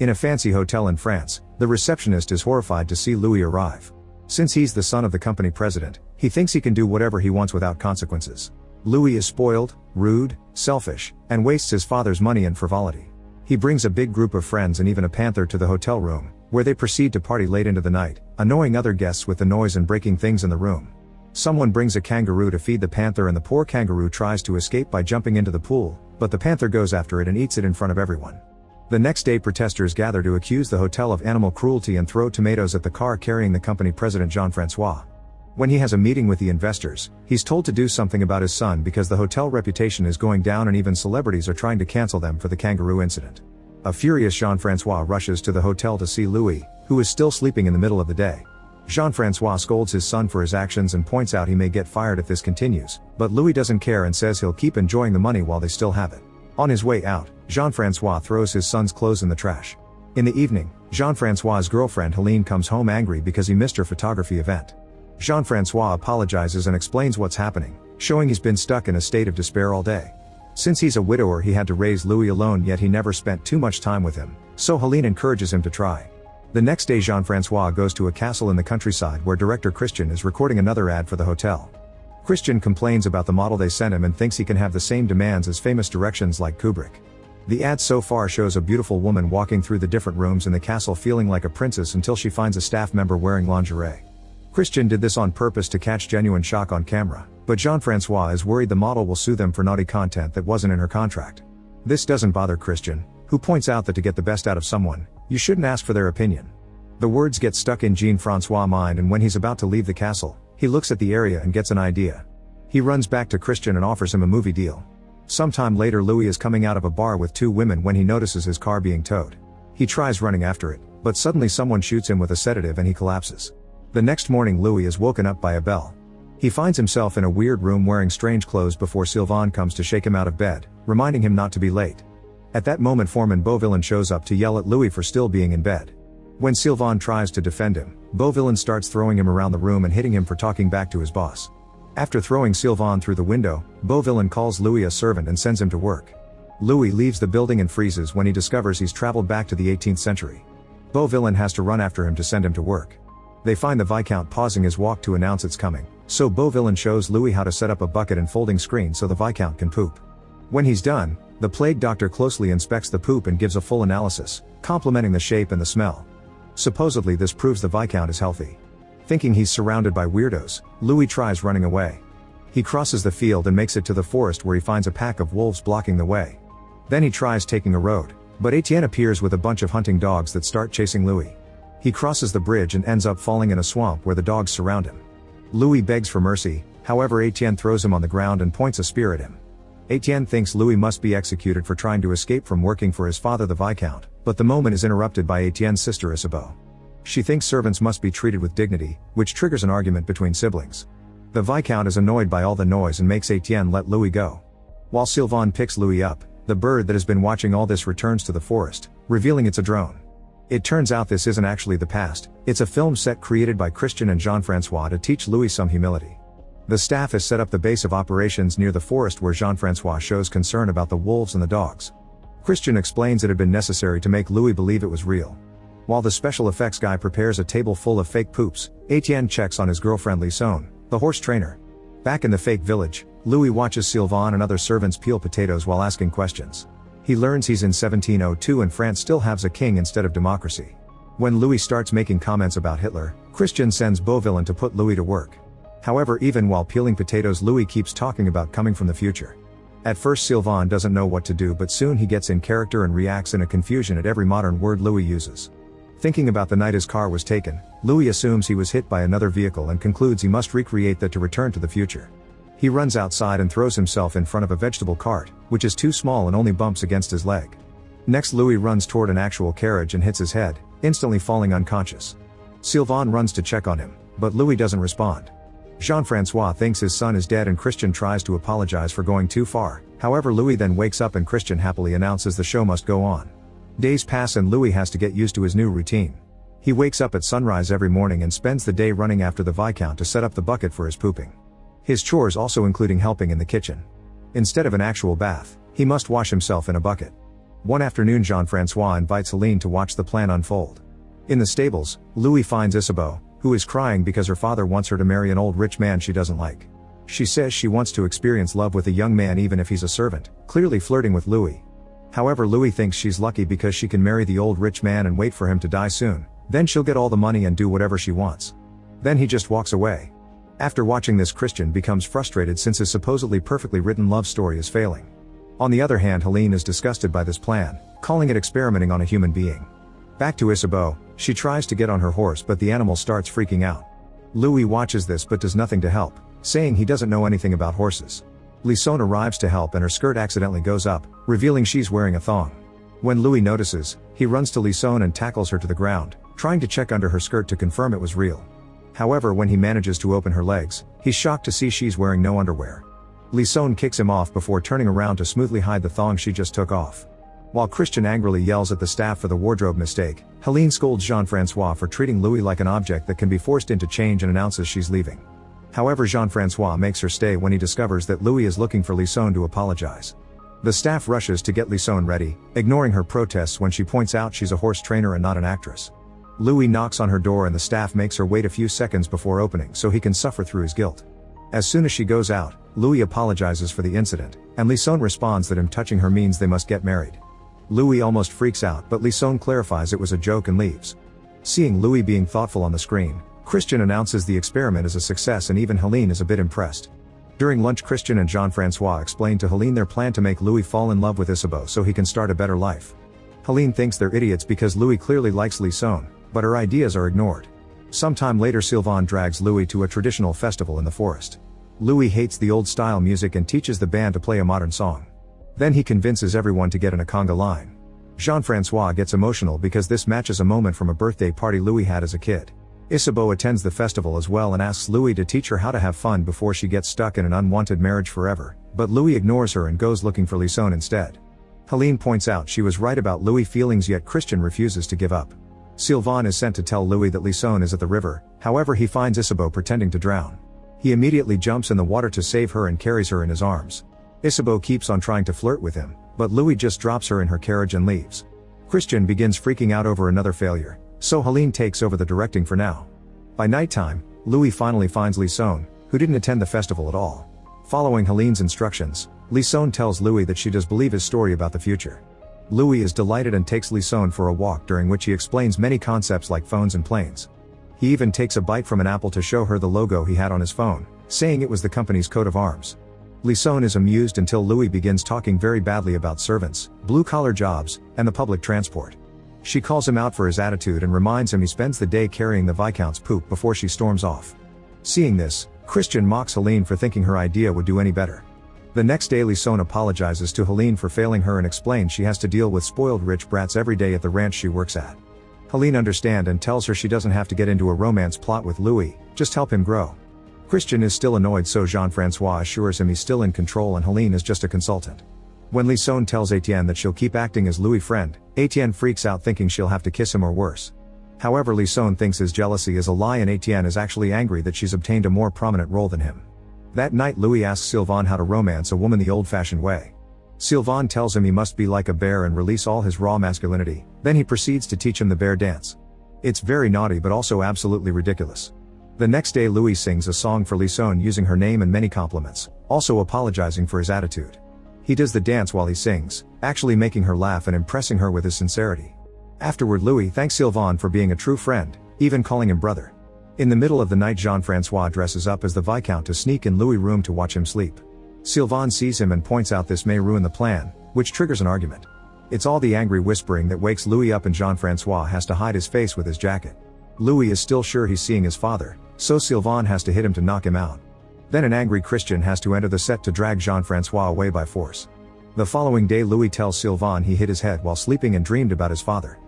In a fancy hotel in France, the receptionist is horrified to see Louis arrive. Since he's the son of the company president, he thinks he can do whatever he wants without consequences. Louis is spoiled, rude, selfish, and wastes his father's money in frivolity. He brings a big group of friends and even a panther to the hotel room, where they proceed to party late into the night, annoying other guests with the noise and breaking things in the room. Someone brings a kangaroo to feed the panther and the poor kangaroo tries to escape by jumping into the pool, but the panther goes after it and eats it in front of everyone. The next day protesters gather to accuse the hotel of animal cruelty and throw tomatoes at the car carrying the company president Jean-Francois. When he has a meeting with the investors, he's told to do something about his son because the hotel reputation is going down and even celebrities are trying to cancel them for the kangaroo incident. A furious Jean-Francois rushes to the hotel to see Louis, who is still sleeping in the middle of the day. Jean-Francois scolds his son for his actions and points out he may get fired if this continues, but Louis doesn't care and says he'll keep enjoying the money while they still have it. On his way out, Jean-Francois throws his son's clothes in the trash. In the evening, Jean-Francois's girlfriend Helene comes home angry because he missed her photography event. Jean-Francois apologizes and explains what's happening, showing he's been stuck in a state of despair all day. Since he's a widower, he had to raise Louis alone, yet he never spent too much time with him, so Helene encourages him to try. The next day Jean-Francois goes to a castle in the countryside where director Christian is recording another ad for the hotel. Christian complains about the model they sent him and thinks he can have the same demands as famous directions like Kubrick. The ad so far shows a beautiful woman walking through the different rooms in the castle feeling like a princess until she finds a staff member wearing lingerie. Christian did this on purpose to catch genuine shock on camera, but Jean-Francois is worried the model will sue them for naughty content that wasn't in her contract. This doesn't bother Christian, who points out that to get the best out of someone, you shouldn't ask for their opinion. The words get stuck in Jean-Francois' mind, and when he's about to leave the castle, he looks at the area and gets an idea. He runs back to Christian and offers him a movie deal. Sometime later Louis is coming out of a bar with two women when he notices his car being towed. He tries running after it, but suddenly someone shoots him with a sedative and he collapses. The next morning Louis is woken up by a bell. He finds himself in a weird room wearing strange clothes before Sylvain comes to shake him out of bed, reminding him not to be late. At that moment Foreman Beauvillain shows up to yell at Louis for still being in bed. When Sylvain tries to defend him, Beauvillain starts throwing him around the room and hitting him for talking back to his boss. After throwing Sylvain through the window, Beauvillain calls Louis a servant and sends him to work. Louis leaves the building and freezes when he discovers he's traveled back to the 18th century. Beauvillain has to run after him to send him to work. They find the Viscount pausing his walk to announce it's coming, so Beauvillain shows Louis how to set up a bucket and folding screen so the Viscount can poop. When he's done, the plague doctor closely inspects the poop and gives a full analysis, complimenting the shape and the smell. Supposedly this proves the Viscount is healthy. Thinking he's surrounded by weirdos, Louis tries running away. He crosses the field and makes it to the forest where he finds a pack of wolves blocking the way. Then he tries taking a road, but Etienne appears with a bunch of hunting dogs that start chasing Louis. He crosses the bridge and ends up falling in a swamp where the dogs surround him. Louis begs for mercy, however Etienne throws him on the ground and points a spear at him. Etienne thinks Louis must be executed for trying to escape from working for his father the Viscount, but the moment is interrupted by Etienne's sister Isabeau. She thinks servants must be treated with dignity, which triggers an argument between siblings. The Viscount is annoyed by all the noise and makes Etienne let Louis go. While Sylvain picks Louis up, the bird that has been watching all this returns to the forest, revealing it's a drone. It turns out this isn't actually the past, it's a film set created by Christian and Jean-Francois to teach Louis some humility. The staff has set up the base of operations near the forest where Jean-Francois shows concern about the wolves and the dogs. Christian explains it had been necessary to make Louis believe it was real. While the special effects guy prepares a table full of fake poops, Etienne checks on his girlfriend Lison, the horse trainer. Back in the fake village, Louis watches Sylvain and other servants peel potatoes while asking questions. He learns he's in 1702 and France still has a king instead of democracy. When Louis starts making comments about Hitler, Christian sends Beauvillain to put Louis to work. However, even while peeling potatoes, Louis keeps talking about coming from the future. At first Sylvain doesn't know what to do, but soon he gets in character and reacts in a confusion at every modern word Louis uses. Thinking about the night his car was taken, Louis assumes he was hit by another vehicle and concludes he must recreate that to return to the future. He runs outside and throws himself in front of a vegetable cart, which is too small and only bumps against his leg. Next Louis runs toward an actual carriage and hits his head, instantly falling unconscious. Sylvain runs to check on him, but Louis doesn't respond. Jean-Francois thinks his son is dead and Christian tries to apologize for going too far, however Louis then wakes up and Christian happily announces the show must go on. Days pass and Louis has to get used to his new routine. He wakes up at sunrise every morning and spends the day running after the Viscount to set up the bucket for his pooping. His chores also including helping in the kitchen. Instead of an actual bath, he must wash himself in a bucket. One afternoon Jean-Francois invites Helene to watch the plan unfold. In the stables, Louis finds Isabeau, who is crying because her father wants her to marry an old rich man she doesn't like. She says she wants to experience love with a young man even if he's a servant, clearly flirting with Louis. However, Louis thinks she's lucky because she can marry the old rich man and wait for him to die soon, then she'll get all the money and do whatever she wants. Then he just walks away. After watching this, Christian becomes frustrated since his supposedly perfectly written love story is failing. On the other hand, Helene is disgusted by this plan, calling it experimenting on a human being. Back to Isabeau, she tries to get on her horse but the animal starts freaking out. Louis watches this but does nothing to help, saying he doesn't know anything about horses. Lison arrives to help and her skirt accidentally goes up, revealing she's wearing a thong. When Louis notices, he runs to Lison and tackles her to the ground, trying to check under her skirt to confirm it was real. However, when he manages to open her legs, he's shocked to see she's wearing no underwear. Lison kicks him off before turning around to smoothly hide the thong she just took off. While Christian angrily yells at the staff for the wardrobe mistake, Helene scolds Jean-Francois for treating Louis like an object that can be forced into change and announces she's leaving. However, Jean-Francois makes her stay when he discovers that Louis is looking for Lison to apologize. The staff rushes to get Lison ready, ignoring her protests when she points out she's a horse trainer and not an actress. Louis knocks on her door and the staff makes her wait a few seconds before opening so he can suffer through his guilt. As soon as she goes out, Louis apologizes for the incident, and Lison responds that him touching her means they must get married. Louis almost freaks out but Lison clarifies it was a joke and leaves. Seeing Louis being thoughtful on the screen, Christian announces the experiment is a success and even Helene is a bit impressed. During lunch, Christian and Jean-Francois explain to Helene their plan to make Louis fall in love with Isabeau so he can start a better life. Helene thinks they're idiots because Louis clearly likes Lison, but her ideas are ignored. Sometime later, Sylvain drags Louis to a traditional festival in the forest. Louis hates the old-style music and teaches the band to play a modern song. Then he convinces everyone to get in a conga line. Jean-Francois gets emotional because this matches a moment from a birthday party Louis had as a kid. Isabeau attends the festival as well and asks Louis to teach her how to have fun before she gets stuck in an unwanted marriage forever, but Louis ignores her and goes looking for Lison instead. Helene points out she was right about Louis' feelings, yet Christian refuses to give up. Sylvain is sent to tell Louis that Lison is at the river, however he finds Isabeau pretending to drown. He immediately jumps in the water to save her and carries her in his arms. Isabeau keeps on trying to flirt with him, but Louis just drops her in her carriage and leaves. Christian begins freaking out over another failure, so Helene takes over the directing for now. By nighttime, Louis finally finds Lison, who didn't attend the festival at all. Following Helene's instructions, Lison tells Louis that she does believe his story about the future. Louis is delighted and takes Lison for a walk, during which he explains many concepts like phones and planes. He even takes a bite from an apple to show her the logo he had on his phone, saying it was the company's coat of arms. Lison is amused until Louis begins talking very badly about servants, blue-collar jobs, and the public transport. She calls him out for his attitude and reminds him he spends the day carrying the Viscount's poop before she storms off. Seeing this, Christian mocks Helene for thinking her idea would do any better. The next day, Lison apologizes to Helene for failing her and explains she has to deal with spoiled rich brats every day at the ranch she works at. Helene understands and tells her she doesn't have to get into a romance plot with Louis, just help him grow. Christian is still annoyed, so Jean-Francois assures him he's still in control and Helene is just a consultant. When Lison tells Etienne that she'll keep acting as Louis' friend, Etienne freaks out thinking she'll have to kiss him or worse. However, Lison thinks his jealousy is a lie and Etienne is actually angry that she's obtained a more prominent role than him. That night, Louis asks Sylvain how to romance a woman the old-fashioned way. Sylvain tells him he must be like a bear and release all his raw masculinity, then he proceeds to teach him the bear dance. It's very naughty but also absolutely ridiculous. The next day, Louis sings a song for Lison using her name and many compliments, also apologizing for his attitude. He does the dance while he sings, actually making her laugh and impressing her with his sincerity. Afterward, Louis thanks Sylvain for being a true friend, even calling him brother. In the middle of the night, Jean-Francois dresses up as the Viscount to sneak in Louis' room to watch him sleep. Sylvain sees him and points out this may ruin the plan, which triggers an argument. It's all the angry whispering that wakes Louis up and Jean-Francois has to hide his face with his jacket. Louis is still sure he's seeing his father, so Sylvain has to hit him to knock him out. Then an angry Christian has to enter the set to drag Jean-Francois away by force. The following day, Louis tells Sylvain he hit his head while sleeping and dreamed about his father.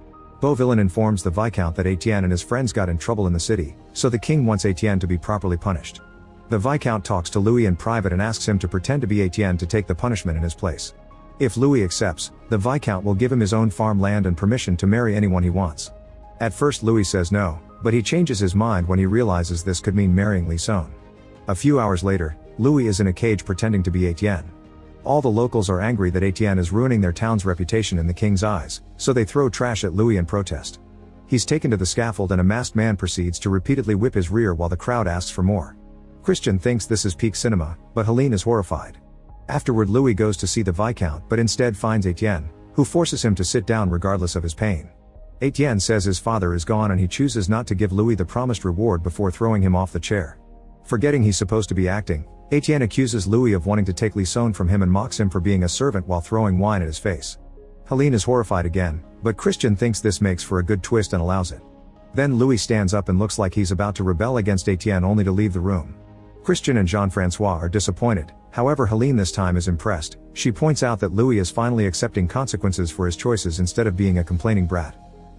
Beauvillain informs the Viscount that Etienne and his friends got in trouble in the city, so the king wants Etienne to be properly punished. The Viscount talks to Louis in private and asks him to pretend to be Etienne to take the punishment in his place. If Louis accepts, the Viscount will give him his own farmland and permission to marry anyone he wants. At first, Louis says no, but he changes his mind when he realizes this could mean marrying Lison. A few hours later, Louis is in a cage pretending to be Etienne. All the locals are angry that Etienne is ruining their town's reputation in the king's eyes, so they throw trash at Louis in protest. He's taken to the scaffold and a masked man proceeds to repeatedly whip his rear while the crowd asks for more. Christian thinks this is peak cinema, but Helene is horrified. Afterward, Louis goes to see the Viscount but instead finds Etienne, who forces him to sit down regardless of his pain. Etienne says his father is gone and he chooses not to give Louis the promised reward before throwing him off the chair. Forgetting he's supposed to be acting, Etienne accuses Louis of wanting to take Lison from him and mocks him for being a servant while throwing wine at his face. Helene is horrified again, but Christian thinks this makes for a good twist and allows it. Then Louis stands up and looks like he's about to rebel against Etienne only to leave the room. Christian and Jean-Francois are disappointed, however Helene this time is impressed. She points out that Louis is finally accepting consequences for his choices instead of being a complaining brat.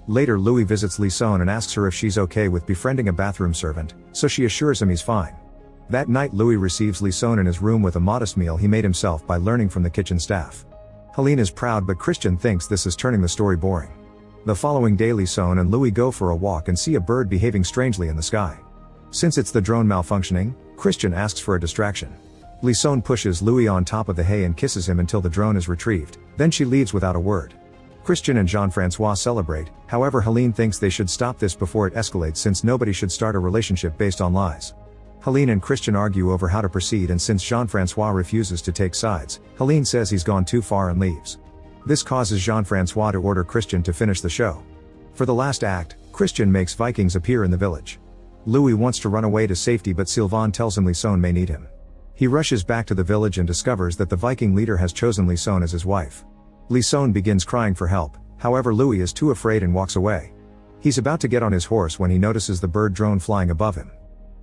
Later Louis visits Lison and asks her if she's okay with befriending a bathroom servant, so she assures him he's fine. That night Louis receives Lison in his room with a modest meal he made himself by learning from the kitchen staff. Helene is proud but Christian thinks this is turning the story boring. The following day Lison and Louis go for a walk and see a bird behaving strangely in the sky. Since it's the drone malfunctioning, Christian asks for a distraction. Lison pushes Louis on top of the hay and kisses him until the drone is retrieved, then she leaves without a word. Christian and Jean-Francois celebrate, however Helene thinks they should stop this before it escalates since nobody should start a relationship based on lies. Helene and Christian argue over how to proceed and since Jean-Francois refuses to take sides, Helene says he's gone too far and leaves. This causes Jean-Francois to order Christian to finish the show. For the last act, Christian makes Vikings appear in the village. Louis wants to run away to safety but Sylvain tells him Lison may need him. He rushes back to the village and discovers that the Viking leader has chosen Lison as his wife. Lison begins crying for help, however Louis is too afraid and walks away. He's about to get on his horse when he notices the bird drone flying above him.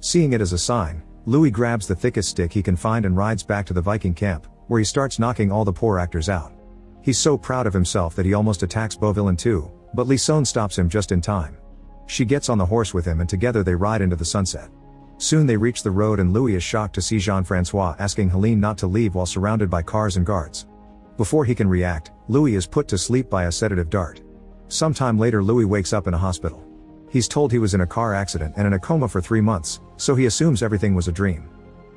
Seeing it as a sign, Louis grabs the thickest stick he can find and rides back to the Viking camp, where he starts knocking all the poor actors out. He's so proud of himself that he almost attacks Beauvillain too, but Lison stops him just in time. She gets on the horse with him and together they ride into the sunset. Soon they reach the road and Louis is shocked to see Jean-Francois asking Helene not to leave while surrounded by cars and guards. Before he can react, Louis is put to sleep by a sedative dart. Sometime later Louis wakes up in a hospital. He's told he was in a car accident and in a coma for 3 months, so he assumes everything was a dream.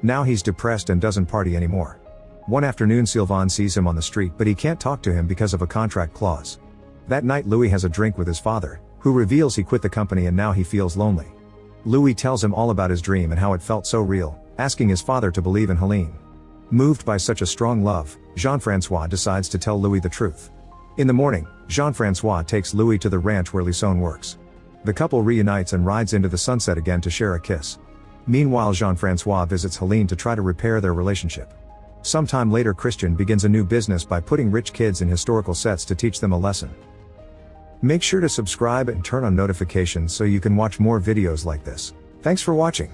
Now he's depressed and doesn't party anymore. One afternoon Sylvain sees him on the street but he can't talk to him because of a contract clause. That night Louis has a drink with his father, who reveals he quit the company and now he feels lonely. Louis tells him all about his dream and how it felt so real, asking his father to believe in Helene. Moved by such a strong love, Jean-Francois decides to tell Louis the truth. In the morning, Jean-Francois takes Louis to the ranch where Lison works. The couple reunites and rides into the sunset again to share a kiss. Meanwhile Jean-Francois visits Helene to try to repair their relationship. Sometime later Christian begins a new business by putting rich kids in historical sets to teach them a lesson. Make sure to subscribe and turn on notifications so you can watch more videos like this. Thanks for watching.